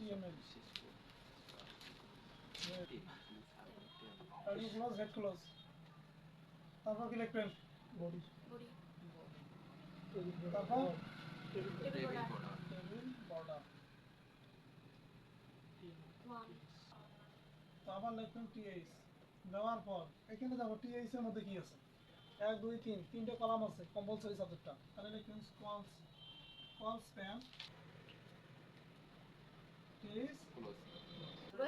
HTML title close head close তারপর কি লিখবেন বডি body, তারপর table border, table border one, তারপর লিখবেন টিএইচ দেওয়ার পর এখানে দেখো টিএইচ এর মধ্যে কি আছে 1 2 3 তিনটে কলাম আছে কম্পালসরি সাবজেক্টটা তাহলে লিখবেন কল স্প্যান টিএইচ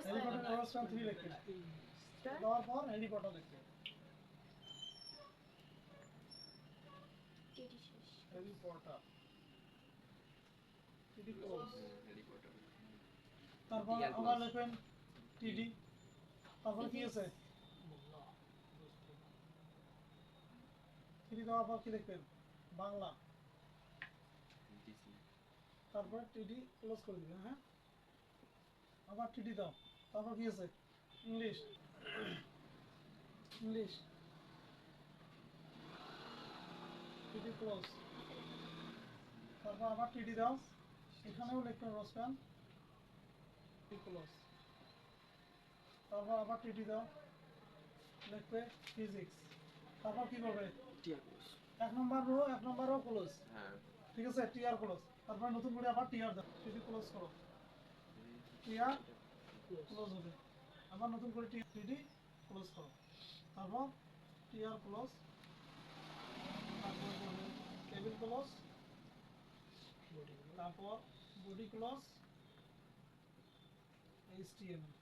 হেলিকপ্টার ক্রস স্প্যান 3 লিখবেন দেওয়ার পর হেলিকপ্টার লিখবেন TD শেষ, হেলিকপ্টার টিডি ক্লোজ তারপর আবার লিখবেন টিডি তারপর কি আছে টিডি দেওয়ার পর কি লিখবেন বাংলা তারপর টিডি ক্লোজ করে দিবেন হ্যাঁ আবার টিডি দাও তারপর কি আছে ইংলিশ ইংলিশ টিডি ক্লোজ তারপর আবার টিডি দাও এখানেও লিখবেন রোস্টান টিডি ক্লোজ তারপর আবার টিডি দাও লিখবে ফিজিক্স তারপর কি করবে এক নম্বর রো ক্লোজ ঠিক আছে টিআর ক্লোজ তারপর নতুন করে আবার টিআর দাও টিডি ক্লোজ করো টিআর ক্লোজ হবে আবার নতুন করে টিডি ক্লোজ করো তারপর টিআর ক্লোজ তারপর টেবিল ক্লোজ তারপর বডি ক্লোজ HTML